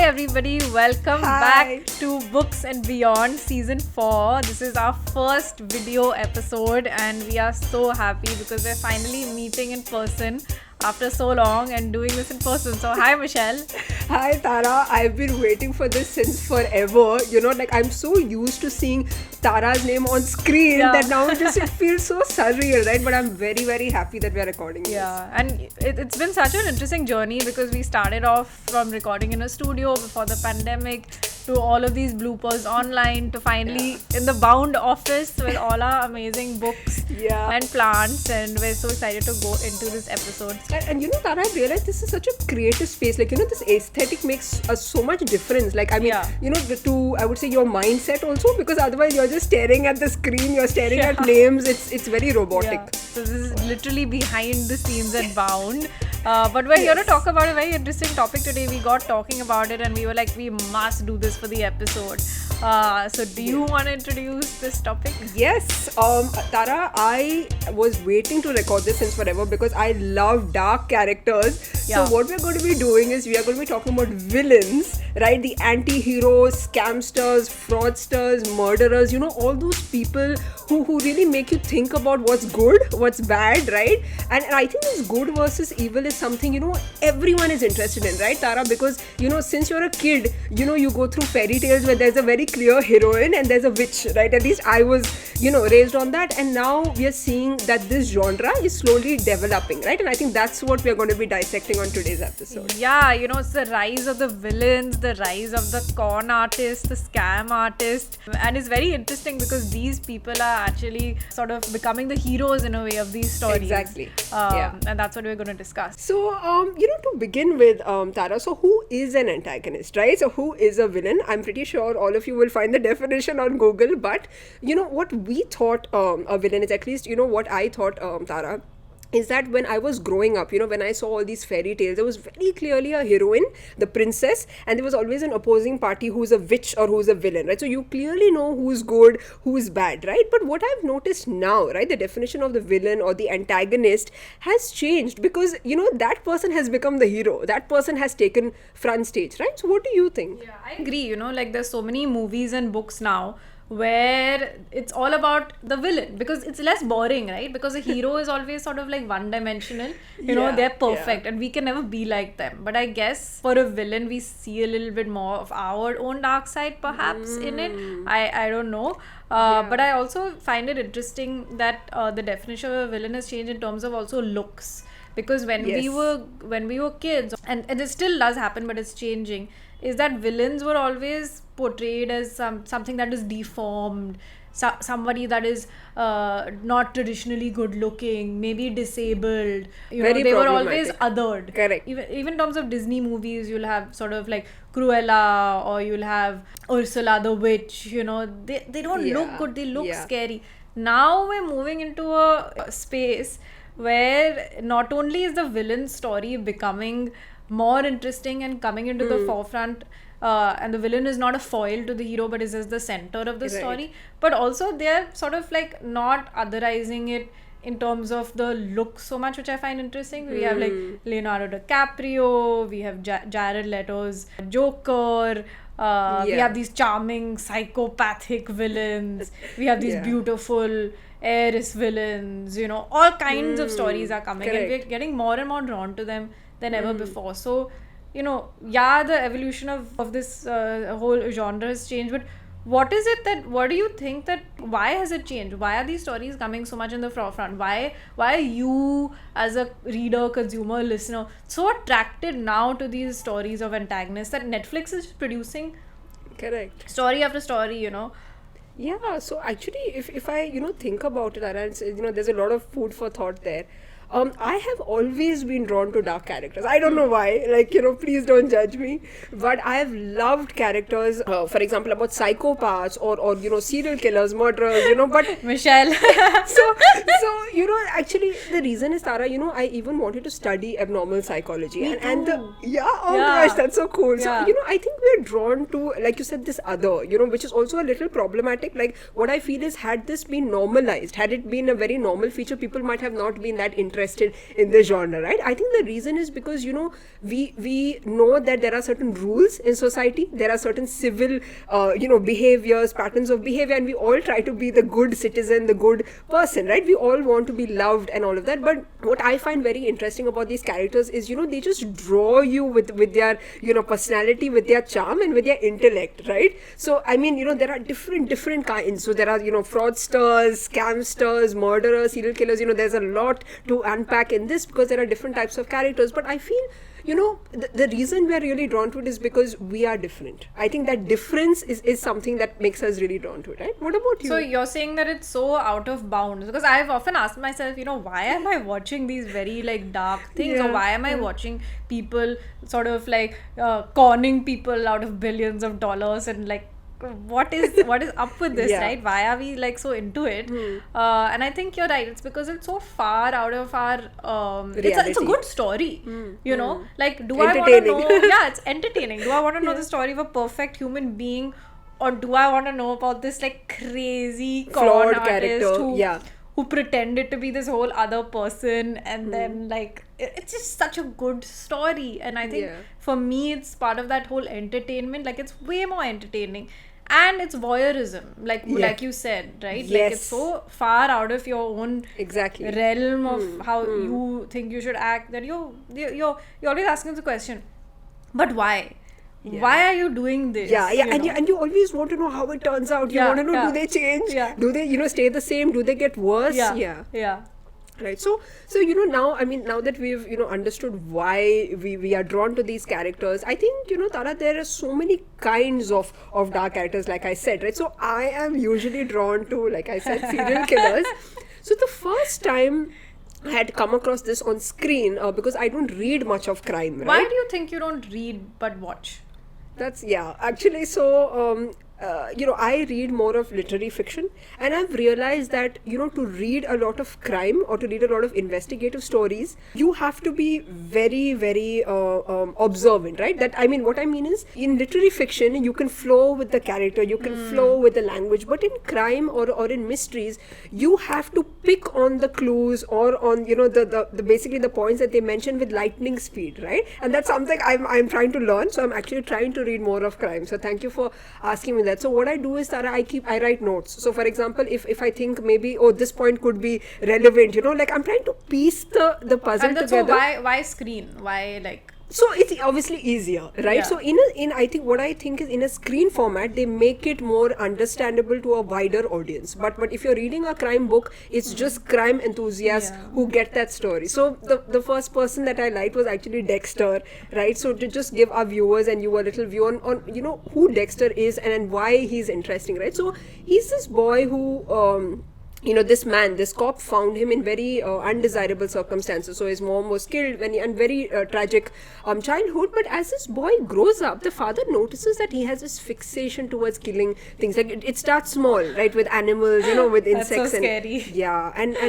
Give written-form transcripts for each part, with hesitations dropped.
Hi everybody, welcome Hi. back to Books and Beyond Season 4. This is our first video episode and we are so happy because we're finally meeting in person after so long and doing this in person. So hi Michelle. Hi Tara, I've been waiting for this since forever. I'm so used to seeing Tara's name on screen that now it feels so surreal, right? But I'm very, very happy that we are recording this. Yeah, and it's been such an interesting journey because we started off from recording in a studio before the pandemic to all of these bloopers online to finally in the bound office with all our amazing books and plants, and we're so excited to go into this episode. And Tara, I realized this is such a creative space. This aesthetic makes so much difference. I would say your mindset also, because otherwise you're just staring at the screen, you're staring at names. It's very robotic. Yeah. So this is literally behind the scenes at Bound. But we're here to talk about a very interesting topic today. We got talking about it and we were like, we must do this for the episode. So do you want to introduce this topic? Yes, Tara, I was waiting to record this since forever because I love dark characters. So what we're going to be doing is we are going to be talking about villains, right? The anti-heroes, scamsters, fraudsters, murderers, all those people who really make you think about what's good, what's bad, right? And I think this good versus evil is something, everyone is interested in, right, Tara? Because, since you're a kid, you go through fairy tales where there's a very clear heroine and there's a witch, right? At least I was, raised on that. And now we are seeing that this genre is slowly developing, right? And I think that's what we are going to be dissecting on today's episode. Yeah, it's the rise of the villains, the rise of the con artist, the scam artist. And it's very interesting because these people are actually sort of becoming the heroes in a way of these stories. Exactly. And that's what we're going to discuss. So, to begin with, Tara, so who is an antagonist, right? So who is a villain? I'm pretty sure all of you will find the definition on Google, but, what we thought a villain is, at least, what I thought, Tara, is that when I was growing up, when I saw all these fairy tales, there was very clearly a heroine, the princess, and there was always an opposing party who's a witch or who's a villain, right? So you clearly know who's good, who's bad, right? But what I've noticed now, right, the definition of the villain or the antagonist has changed because, that person has become the hero. That person has taken front stage, right? So what do you think? Yeah, I agree. There's so many movies and books now where it's all about the villain because it's less boring, right? Because the hero is always sort of like one-dimensional. They're perfect and we can never be like them. But I guess for a villain, we see a little bit more of our own dark side perhaps in it. I don't know. But I also find it interesting that the definition of a villain has changed in terms of also looks. Because when we were kids, and it still does happen, but it's changing, is that villains were always portrayed as something that is deformed, somebody that is not traditionally good looking, maybe disabled. They were always othered. Correct. Even in terms of Disney movies, you'll have sort of like Cruella or you'll have Ursula the witch. They don't look good. They look scary. Now we're moving into a space where not only is the villain story becoming more interesting and coming into the forefront, and the villain is not a foil to the hero but is just the center of the story, but also they're sort of like not otherizing it in terms of the look so much, which I find interesting. We have like Leonardo DiCaprio, we have Jared Leto's Joker, we have these charming psychopathic villains, we have these beautiful heiress villains, all kinds of stories are coming and we're getting more and more drawn to them than ever before. So, the evolution of this whole genre has changed, but what do you think why has it changed? Why are these stories coming so much in the forefront? Why are you as a reader, consumer, listener so attracted now to these stories of antagonists that Netflix is producing story after story, Yeah, so actually, if I, think about it, and there's a lot of food for thought there. I have always been drawn to dark characters. I don't know why, please don't judge me. But I have loved characters, for example, about psychopaths or serial killers, murderers, but... Michelle. So, actually, the reason is, Tara, I even wanted to study abnormal psychology. And gosh, that's so cool. Yeah. So, I think we're drawn to, like you said, this other, which is also a little problematic. Like, what I feel is, had this been normalized, had it been a very normal feature, people might have not been that interested in the genre, right? I think the reason is because, we know that there are certain rules in society, there are certain civil, behaviors, patterns of behavior, and we all try to be the good citizen, the good person, right? We all want to be loved and all of that. But what I find very interesting about these characters is, they just draw you with their, personality, with their charm, and with their intellect, right? So, I mean, there are different kinds. So, there are, fraudsters, scamsters, murderers, serial killers. There's a lot to unpack in this because there are different types of characters. But I feel, the reason we are really drawn to it is because we are different. I think that difference is something that makes us really drawn to it, right? What about you? So you're saying that it's so out of bounds, because I've often asked myself, why am I watching these very like dark things, or why am I watching people sort of like conning people out of billions of dollars, and like what is up with this, right? Why are we like so into it? And I think you're right, it's because it's so far out of our it's a good story, like, do I want to know it's entertaining. Do I want to know the story of a perfect human being, or do I want to know about this like crazy con artist who pretended to be this whole other person, and then like it's just such a good story. And I think for me it's part of that whole entertainment. Like, it's way more entertaining. And it's voyeurism, like you said, right? Yes. Like, it's so far out of your own realm of how you think you should act, that you're always asking the question, but why? Why are you doing this? And you always want to know how it turns out. You want to know, do they change? Do they, stay the same? Do they get worse? Right. So now that we've understood why we are drawn to these characters, I think Tara, there are so many kinds of dark characters, like I said, right? So I am usually drawn to, like I said, serial killers. So the first time I had come across this on screen, because I don't read much of crime, right? Why do you think you don't read but watch? That's actually, so I read more of literary fiction, and I've realized that to read a lot of crime or to read a lot of investigative stories, you have to be very, very observant, right? That, I mean, what I mean is, in literary fiction you can flow with the character, you can flow with the language, but in crime or in mysteries, you have to pick on the clues or on the basically the points that they mention with lightning speed, right? And that's something I'm trying to learn. So I'm actually trying to read more of crime. So thank you for asking me that. So what I do is, Tara, I write notes. So for example, if I think maybe, this point could be relevant, like I'm trying to piece the puzzle together. So why screen? Why like? So it's obviously easier, right? Yeah. So I think what I think is, in a screen format, they make it more understandable to a wider audience. But if you're reading a crime book, it's just crime enthusiasts who get that story. So the first person that I liked was actually Dexter, right? So to just give our viewers and you a little view on who Dexter is and why he's interesting, right? So he's this boy who this cop found him in very undesirable circumstances. So his mom was killed and very tragic childhood. But as this boy grows up, the father notices that he has this fixation towards killing things. Like it starts small, right, with animals, with insects. That's so scary.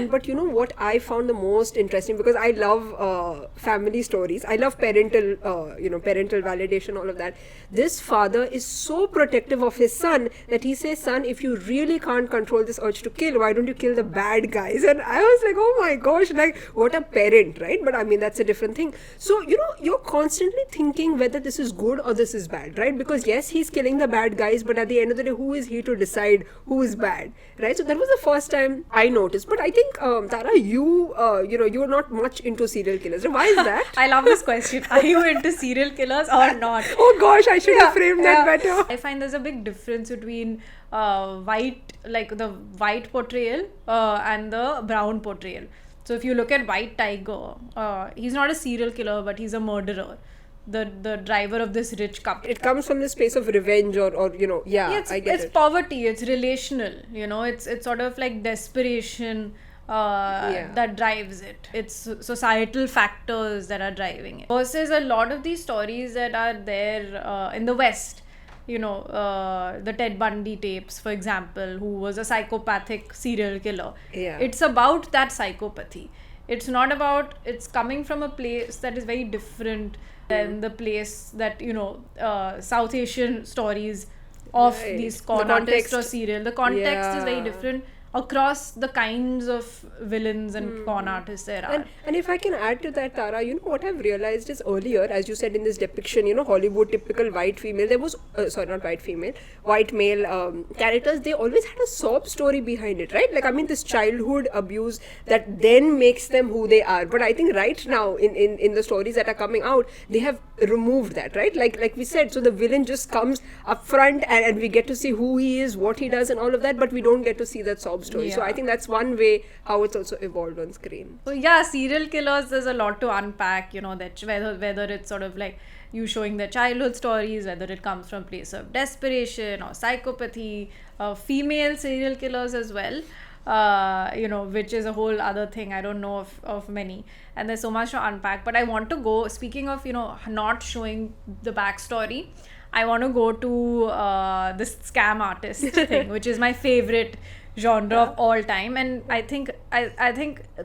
But what I found the most interesting, because I love family stories, I love parental validation, all of that. This father is so protective of his son that he says, son, if you really can't control this urge to kill, why don't you kill the bad guys? And I was like, oh my gosh, like, what a parent, right? But I mean, that's a different thing. So you're constantly thinking whether this is good or this is bad, right? Because yes, he's killing the bad guys, but at the end of the day, who is he to decide who is bad, right? So that was the first time I noticed. But I think Tara, you're not much into serial killers. Why is that? I love this question. Are you into serial killers or not? Oh gosh, I should have framed that better. I find there's a big difference between the white portrayal and the brown portrayal. So if you look at White Tiger, he's not a serial killer, but he's a murderer, the driver of this rich couple. It comes from the space of revenge or I get it. It's poverty, it's relational, it's sort of like desperation that drives it. It's societal factors that are driving it. Versus a lot of these stories that are there in the West, the Ted Bundy tapes, for example, who was a psychopathic serial killer. Yeah. It's about that psychopathy. It's not about, it's coming from a place that is very different than the place that, South Asian stories of these con artists or serial. The context is very different across the kinds of villains and con artists there are. And if I can add to that, Tara, what I've realized is earlier, as you said in this depiction, Hollywood typical white female, there was, not white female, white male characters, they always had a sob story behind it, right? Like, I mean, this childhood abuse that then makes them who they are. But I think right now, in the stories that are coming out, they have removed that, right? Like we said, so the villain just comes up front and we get to see who he is, what he does and all of that, but we don't get to see that sob story. Yeah. So I think that's one way how it's also evolved on screen. So yeah, serial killers, there's a lot to unpack, that whether it's sort of like you showing their childhood stories, whether it comes from place of desperation or psychopathy, female serial killers as well, which is a whole other thing. I don't know of many, and there's so much to unpack. But I want to go, speaking of, not showing the backstory, I want to go to this scam artist thing, which is my favorite genre of all time, and I think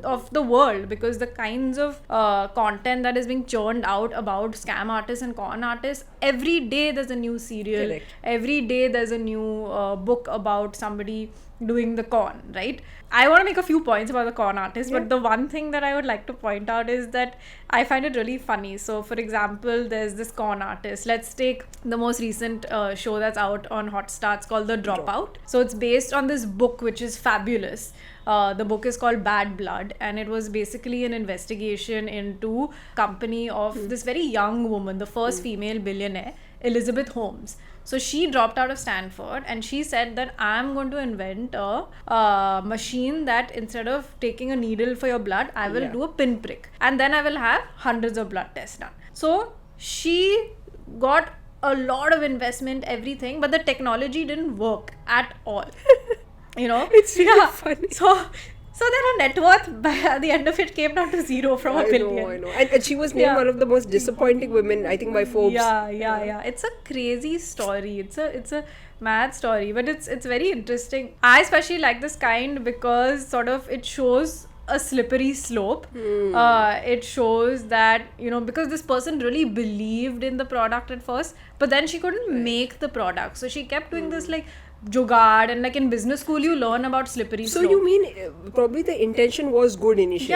of the world, because the kinds of content that is being churned out about scam artists and con artists, every day there's a new serial. Correct. Every day there's a new book about somebody doing the con, right? I want to make a few points about the con artist, but the one thing that I would like to point out is that I find it really funny. So, for example, there's this con artist. Let's take the most recent show that's out on Hotstar. It's called The Dropout. So, it's based on this book, which is fabulous. The book is called Bad Blood, and it was basically an investigation into company of this very young woman, the first female billionaire, Elizabeth Holmes. So she dropped out of Stanford and she said that I'm going to invent a machine that instead of taking a needle for your blood, I will do a pinprick, and then I will have hundreds of blood tests done. So she got a lot of investment, everything, but the technology didn't work at all. It's really funny. So then her net worth by the end of it came down to zero from a billion. I know. And she was named one of the most disappointing women, I think, by Forbes. Yeah. It's a crazy story. It's a mad story, but it's very interesting. I especially like this kind because sort of it shows a slippery slope. It shows that, because this person really believed in the product at first, but then she couldn't make the product. So she kept doing this like jugad, and like in business school you learn about slippery slope. So you mean probably the intention was good initially?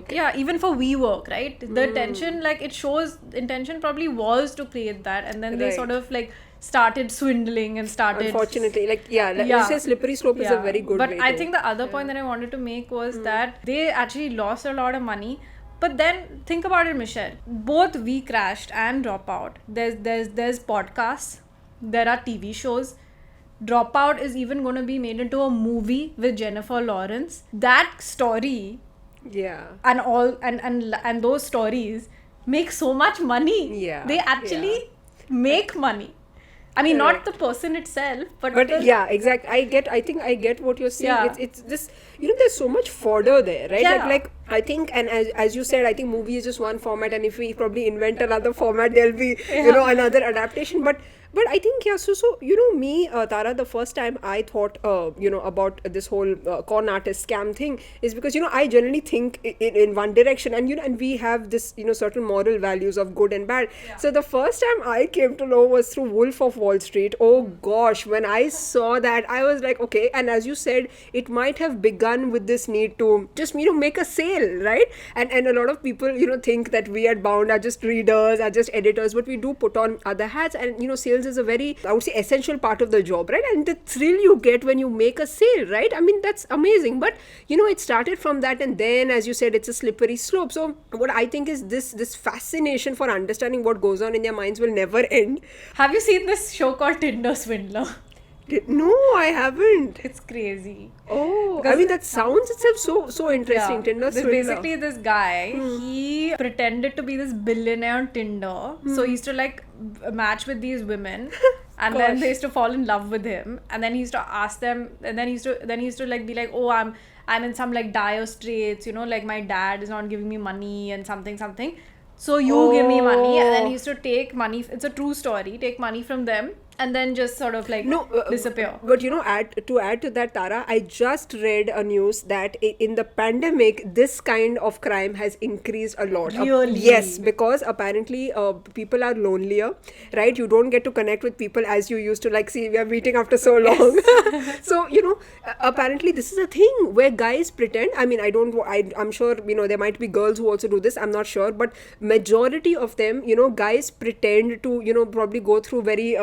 Yeah, even for WeWork, right? The intention, like it shows intention probably was to create that, and then they sort of like started swindling and started. Unfortunately, you say slippery slope is a very good way. But I think the other point that I wanted to make was that they actually lost a lot of money. But then think about it, Michelle. Both We Crashed and Dropout. There's podcasts. There are TV shows. Dropout is even going to be made into a movie with Jennifer Lawrence. That story, and all and those stories make so much money. They actually make money. I mean, not the person itself, but exactly. I think I get what you're saying. It's this, there's so much fodder there, right? Like I think, and as you said, I think movie is just one format, and if we probably invent another format, there'll be another adaptation. But I think so me, Tara, the first time I thought about this whole con artist scam thing is because I generally think in one direction, and we have this certain moral values of good and bad. So the first time I came to know was through Wolf of Wall Street. Oh gosh, when I saw that, I was like, okay. And as you said, it might have begun with this need to just make a sale, right? And a lot of people think that we at Bound are just readers, are just editors, but we do put on other hats, and sales is a very, I would say, essential part of the job, right? And the thrill you get when you make a sale, right? I mean, that's amazing. But it started from that, and then, as you said, it's a slippery slope. So what I think is this fascination for understanding what goes on in their minds will never end. Have you seen this show called Tinder Swindler? No, I haven't. It's crazy. Oh, I mean, that sounds itself so interesting. Tinder Swindler. Basically, this guy, he pretended to be this billionaire on Tinder. So he used to like match with these women, and then they used to fall in love with him. And then he used to ask them, and then he used to like be like, oh, I'm in some like dire straits, like my dad is not giving me money and something. So you give me money, and then he used to take money. It's a true story. Take money from them and then just sort of like disappear. But to add to that, Tara, I just read a news that in the pandemic, this kind of crime has increased a lot. Really? Yes, because apparently people are lonelier, right? You don't get to connect with people as you used to. Like, see, we are meeting after so long. So, apparently this is a thing where guys pretend. I mean, I'm sure, there might be girls who also do this. I'm not sure. But majority of them, guys pretend to, probably go through very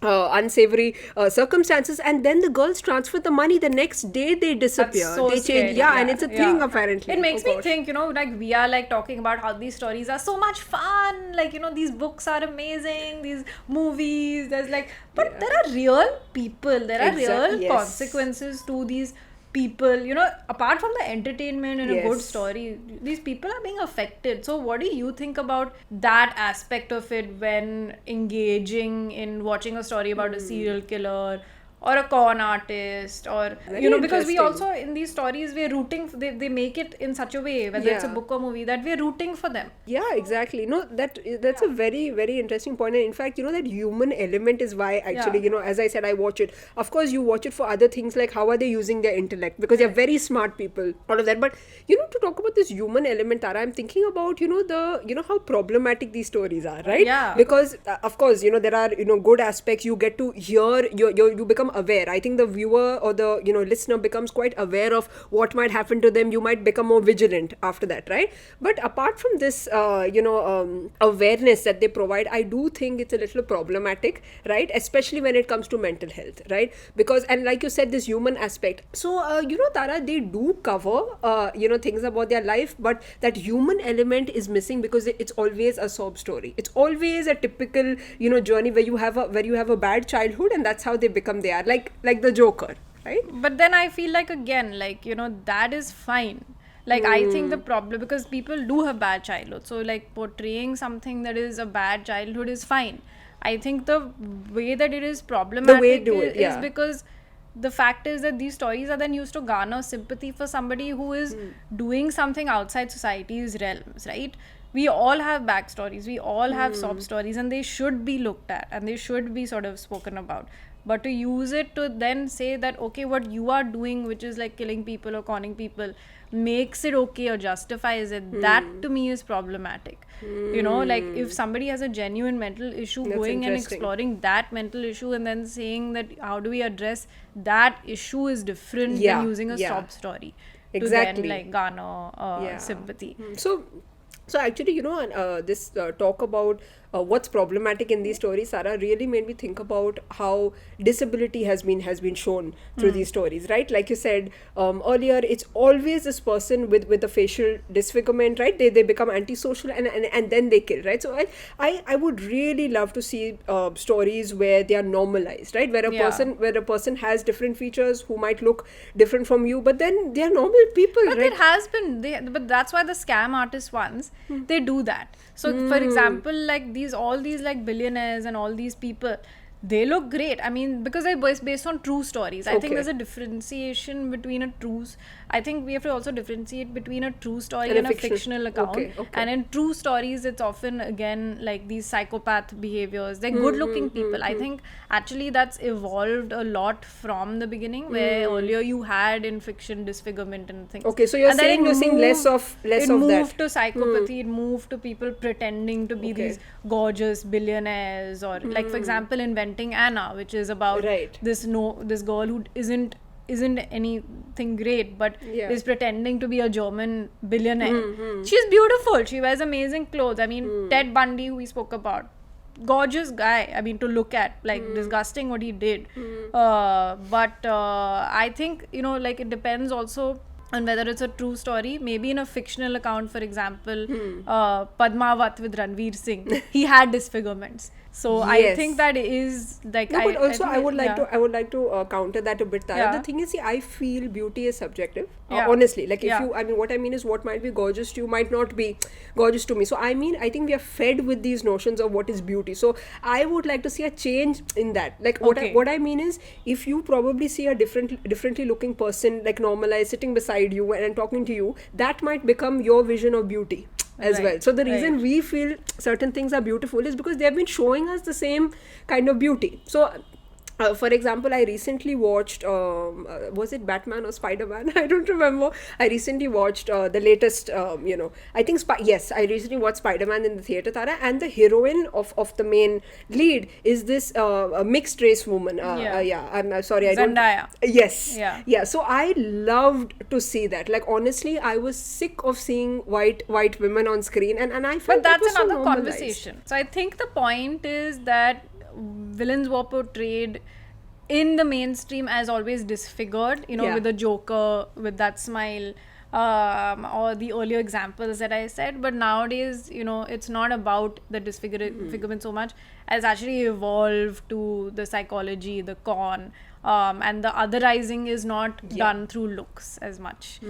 unsavory circumstances, and then the girls transfer the money. The next day they disappear. That's so they change. scary. Yeah, and it's a thing apparently. It makes me think, like we are like talking about how these stories are so much fun. Like, these books are amazing, these movies, there's like, but there are real people, there are real consequences to these people, apart from the entertainment and a good story, these people are being affected. So what do you think about that aspect of it when engaging in watching a story about a serial killer or a con artist, or because we also in these stories we're rooting they make it in such a way, whether it's a book or movie, that we're rooting for them. Exactly. That's a very, very interesting point. And in fact, that human element is why actually, as I said, I watch it. Of course, you watch it for other things like how are they using their intellect, because they're very smart people, all of that. But to talk about this human element, Tara, I'm thinking about how problematic these stories are, right? Because of course, there are good aspects. You get to hear, you become aware. I think the viewer or the listener becomes quite aware of what might happen to them. You might become more vigilant after that, right? But apart from this awareness that they provide, I do think it's a little problematic, right? Especially when it comes to mental health, right? Because, and like you said, this human aspect. So Tara, they do cover things about their life, but that human element is missing because it's always a sob story. It's always a typical journey where you have a bad childhood, and that's how they become they are, like the Joker, right? But then I feel like, again, like that is fine. Like I think the problem, because people do have bad childhood, so like portraying something that is a bad childhood is fine. I think the way that it is problematic is because the fact is that these stories are then used to garner sympathy for somebody who is doing something outside society's realms, right? We all have backstories, we all have sob stories, and they should be looked at and they should be sort of spoken about. But to use it to then say that, okay, what you are doing, which is like killing people or conning people, makes it okay or justifies it, that to me is problematic. Like if somebody has a genuine mental issue, that's going and exploring that mental issue and then saying that how do we address that issue is different than using a sob story to then like garner sympathy. So actually, this talk about what's problematic in these stories, Sarah, really made me think about how disability has been shown through these stories, right? Like you said earlier, it's always this person with a facial disfigurement, right? They become antisocial and then they kill, right? So I would really love to see stories where they are normalized, right? Where a person has different features, who might look different from you, but then they are normal people, but right? It has been, but that's why the scam artist ones, they do that. So for example, like all these like billionaires and all these people, they look great. I mean, because they're based on true stories. I think there's a differentiation between I think we have to also differentiate between a true story and a fictional account. And in true stories, it's often, again, like these psychopath behaviors. They're good-looking people. I think actually that's evolved a lot from the beginning, where earlier you had in fiction disfigurement and things. Okay, so you're saying less of that. It moved to psychopathy. It moved to people pretending to be these gorgeous billionaires, or like, for example, Inventing Anna, which is about this girl who isn't anything great, but is pretending to be a German billionaire. She's beautiful. She wears amazing clothes. I mean, Ted Bundy, who we spoke about, gorgeous guy. I mean, to look at, like disgusting what he did. But I think, like it depends also on whether it's a true story. Maybe in a fictional account, for example, Padmavat with Ranveer Singh, he had disfigurements. So I think that is like. No, but also I would like to counter that a bit, Tara. The thing is, see, I feel beauty is subjective. Honestly, like if you, I mean, what I mean is, what might be gorgeous to you might not be gorgeous to me. So I mean, I think we are fed with these notions of what is beauty. So I would like to see a change in that. Like what I mean is, if you probably see a differently looking person, like normalized, sitting beside you and talking to you, that might become your vision of beauty. as well. So the reason we feel certain things are beautiful is because they have been showing us the same kind of beauty. So for example, I recently watched, was it Batman or Spider-Man? I don't remember. I recently watched the latest, I think, yes, I recently watched Spider-Man in the theatre, Tara, and the heroine of the main lead is this mixed race woman. I'm sorry, I don't... Zendaya. Yes. Yeah. So I loved to see that. Like, honestly, I was sick of seeing white women on screen, and I felt but that's that was another so conversation. So I think the point is that villains were portrayed in the mainstream as always disfigured, with the Joker, with that smile, or the earlier examples that I said. But nowadays, it's not about the disfigurement so much as actually evolved to the psychology, the con, and the otherizing is not done through looks as much.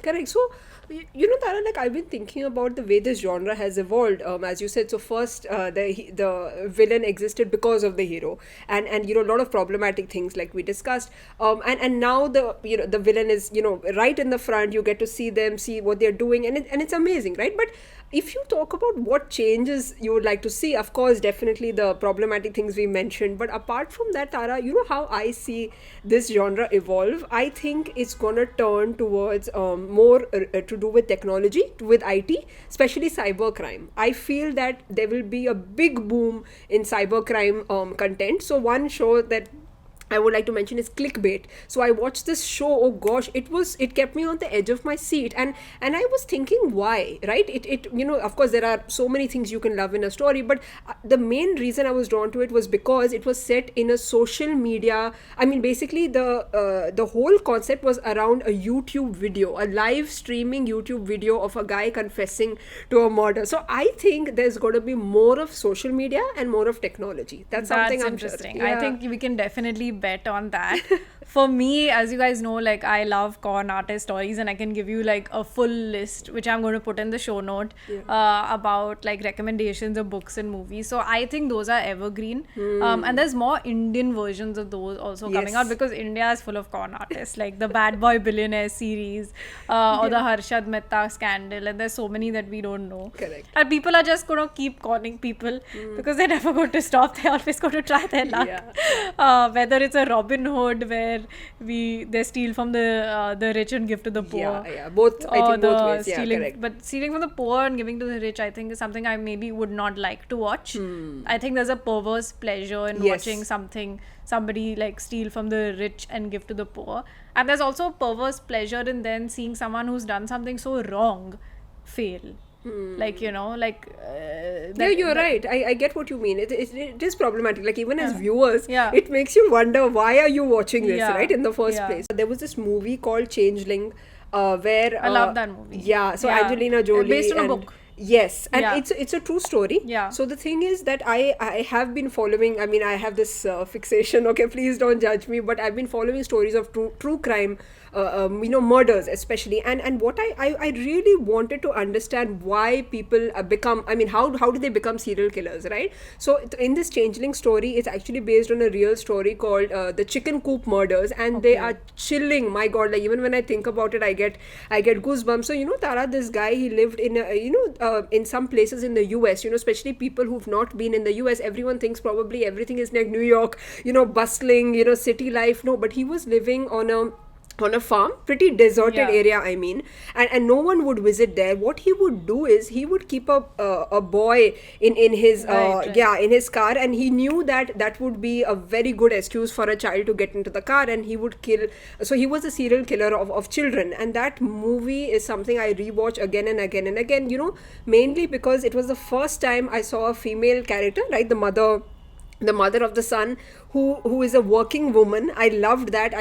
Correct. So, Tara, like, I've been thinking about the way this genre has evolved. As you said, so first the villain existed because of the hero, and a lot of problematic things like we discussed. And now the villain is right in the front. You get to see them, see what they're doing, and it's amazing, right? But if you talk about what changes you would like to see, of course, definitely the problematic things we mentioned. But apart from that, Tara, how I see this genre evolve, I think it's gonna turn towards more to do with technology, with IT, especially cybercrime. I feel that there will be a big boom in cybercrime content. So one show that I would like to mention is Clickbait. So I watched this show. Oh gosh, it kept me on the edge of my seat, and I was thinking why, right? It of course there are so many things you can love in a story, but the main reason I was drawn to it was because it was set in a social media. I mean, basically the whole concept was around a YouTube video, a live streaming YouTube video of a guy confessing to a murder. So I think there's going to be more of social media and more of technology. That's something I'm interesting. Sure. Yeah. I think we can definitely bet on that. For me, as you guys know, like, I love con artist stories, and I can give you like a full list, which I'm going to put in the show note, about like recommendations of books and movies. So I think those are evergreen. And there's more Indian versions of those also coming out, because India is full of con artists, like the Bad Boy Billionaire series, or the Harshad Mehta scandal, and there's so many that we don't know. Correct. And people are just going to keep conning people because they're never going to stop. They're always going to try their luck. Whether it's a Robin Hood where they steal from the rich and give to the poor. Both, I think both ways. Stealing, correct. But stealing from the poor and giving to the rich, I think, is something I maybe would not like to watch. I think there's a perverse pleasure in watching somebody like steal from the rich and give to the poor. And there's also a perverse pleasure in then seeing someone who's done something so wrong fail. Like, you're right. I get what you mean. It is problematic. Like, even as viewers, it makes you wonder, why are you watching this, right, in the first place? There was this movie called Changeling, where I love that movie. So Angelina Jolie, based on a book. Yes, and it's a true story. So the thing is that I have been following, I mean, I have this fixation, okay, please don't judge me, but I've been following stories of true crime, murders especially, and what I really wanted to understand why people become, I mean, how do they become serial killers, right? So in this Changeling story, it's actually based on a real story called the Chicken Coop Murders, and they are chilling. My God, like, even when I think about it, I get goosebumps. So Tara, this guy, he lived in in some places in the US, especially people who've not been in the US, everyone thinks probably everything is like New York, bustling, city life. No, but he was living on a farm, pretty deserted area, I mean, and no one would visit there. What he would do is he would keep a boy in his in his car, and he knew that would be a very good excuse for a child to get into the car, and he would kill. So he was a serial killer of children, and that movie is something I rewatch again and again and again, mainly because it was the first time I saw a female character, right, the mother of the son, who is a working woman. I loved that,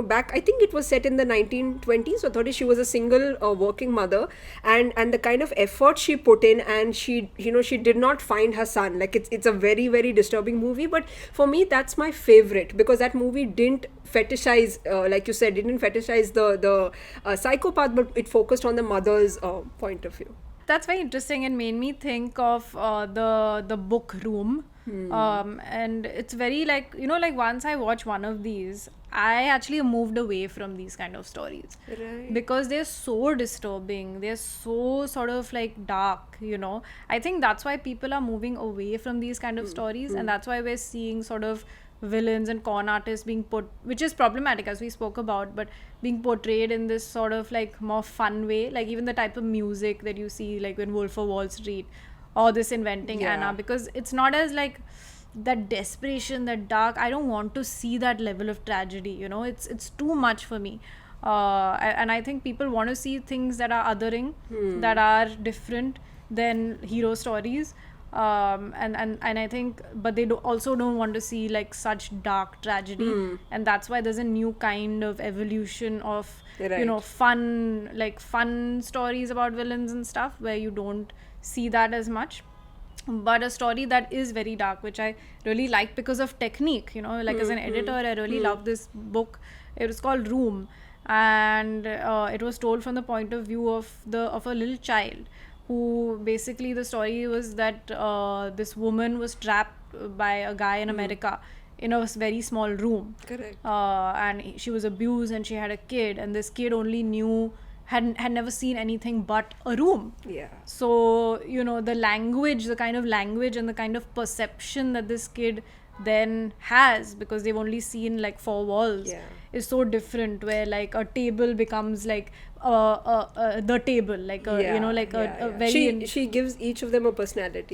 back, I think it was set in the 1920s or 30s, she was a single working mother, and the kind of effort she put in, and she did not find her son. Like, it's a very, very disturbing movie, but for me, that's my favorite, because that movie didn't fetishize, like you said, didn't fetishize the psychopath, but it focused on the mother's point of view. That's very interesting, and made me think of the book Room. And it's very like, like, once I watch one of these, I actually moved away from these kind of stories. Right. Because they're so disturbing. They're so sort of like dark, you know. I think that's why people are moving away from these kind of stories, and that's why we're seeing sort of villains and con artists being put, which is problematic as we spoke about, but being portrayed in this sort of like more fun way. Like even the type of music that you see like in Wolf of Wall Street, or this Inventing Anna, because it's not as like that desperation, that dark. I don't want to see that level of tragedy, you know. It's too much for me. And I think people want to see things that are othering, that are different than hero stories. And I think, but they also don't want to see like such dark tragedy, and that's why there's a new kind of evolution of you know, fun stories about villains and stuff, where you don't see that as much. But a story that is very dark, which I really like because of technique, you know, like as an editor, I really love this book. It was called Room, and it was told from the point of view of a little child, who basically, the story was that this woman was trapped by a guy in America in a very small room. Correct. And she was abused, and she had a kid, and this kid only knew, had never seen anything but a room. Yeah. So, you know, the kind of language and the kind of perception that this kid then has, because they've only seen like 4 walls, is so different, where like a table becomes like the table, like a you know, like a very she gives each of them a personality.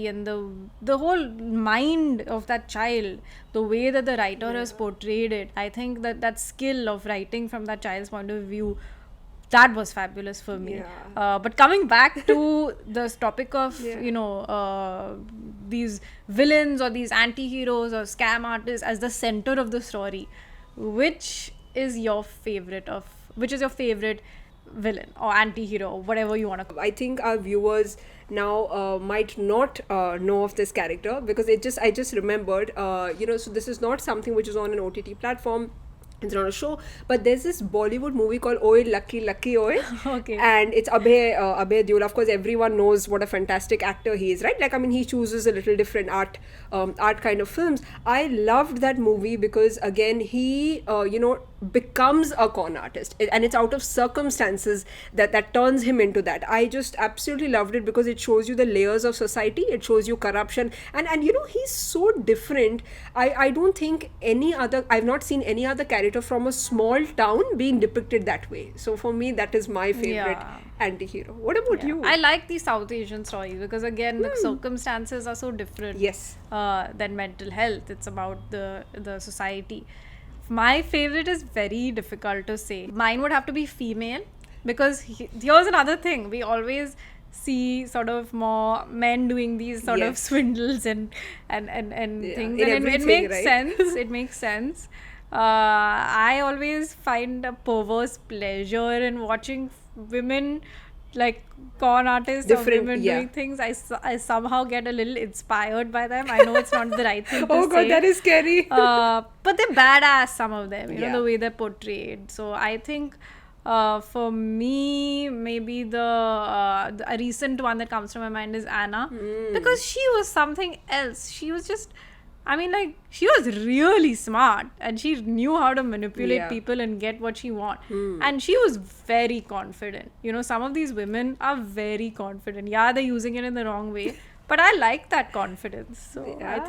And the whole mind of that child, the way that the writer has portrayed it, I think that skill of writing from that child's point of view, that was fabulous for me. But coming back to this topic of you know, these villains or these anti-heroes or scam artists as the center of the story, which is your favorite villain or anti-hero, or whatever you want to call it? I think our viewers now might not know of this character, because I just remembered, you know, so this is not something which is on an OTT platform. It's not a show, but there's this Bollywood movie called Oye Lucky Lucky Oye. Okay. And it's Abhay Deol. Of course, everyone knows what a fantastic actor he is, right? Like, I mean, he chooses a little different art kind of films. I loved that movie because, again, he, you know, becomes a con artist, and it's out of circumstances that turns him into that. I just absolutely loved it because it shows you the layers of society. It shows you corruption, and you know, he's so different. I don't think I've not seen any other character from a small town being depicted that way. So for me, that is my favorite anti-hero. What about you? I like the South Asian stories because, again, the circumstances are so different than mental health. It's about the society. My favorite is very difficult to say. Mine would have to be female, because here's another thing. We always see sort of more men doing these sort of swindles and things, and it makes sense. It makes sense. I always find a perverse pleasure in watching women, like con artists, or women doing things. I somehow get a little inspired by them. I know it's not the right thing to say. Oh god, that is scary. But they're badass, some of them, you know, the way they're portrayed. So I think for me, maybe a recent one that comes to my mind is Anna, because she was something else. She was just, I mean, like, she was really smart, and she knew how to manipulate people and get what she wants. And she was very confident. You know, some of these women are very confident. Yeah, they're using it in the wrong way, but I like that confidence. So I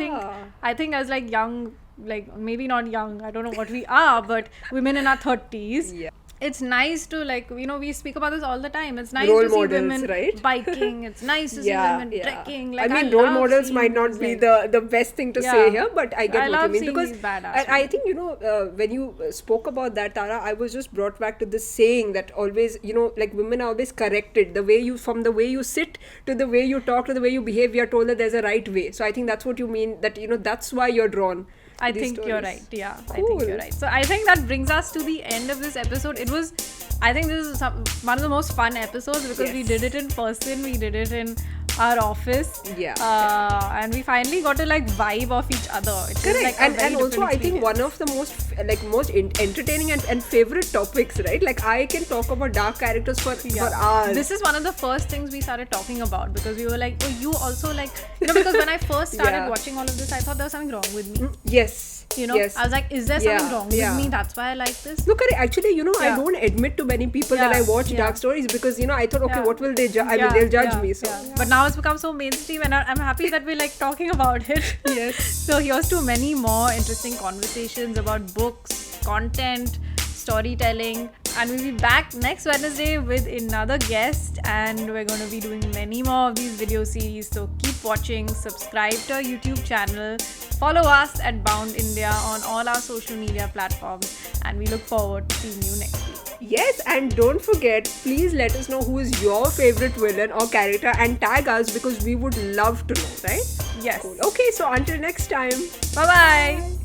think as like young, like maybe not young, I don't know what we are, but women in our 30s. It's nice to, like, you know, we speak about this all the time. It's nice to see women biking. It's nice to see women trekking. Like, I mean, role models might not be the best thing to say here, but I get what you mean. Because I think, you know, when you spoke about that, Tara, I was just brought back to this saying that always, you know, like, women are always corrected. From the way you sit to the way you talk to the way you behave, we are told that there's a right way. So I think that's what you mean, that, you know, that's why you're drawn. I think you're right. Yeah, cool. I think you're right. So I think that brings us to the end of this episode. I think this is one of the most fun episodes because we did it in person. We did it in our office. And we finally got to like vibe off each other. Correct. Like and also I think one of the most entertaining and favorite topics, right? Like, I can talk about dark characters for hours. This is one of the first things we started talking about because we were like, oh, you also like, you know, because when I first started watching all of this, I thought there was something wrong with me. Yes. You know, I was like, is there something wrong with me? That's why I like this. Look, actually, you know, I don't admit to many people that I watch dark stories because, you know, I thought, okay, what will they judge? I mean, they'll judge me. So. But now it's become so mainstream, and I'm happy that we're like talking about it. Yes. So here's to many more interesting conversations about books, content, storytelling, and we'll be back next Wednesday with another guest, and we're going to be doing many more of these video series. So keep watching, subscribe to our YouTube channel, follow us at Bound India on all our social media platforms, and we look forward to seeing you next week. Yes, and don't forget, please let us know who is your favorite villain or character and tag us because we would love to know, right? Yes. Cool. Okay, so until next time. Bye-bye.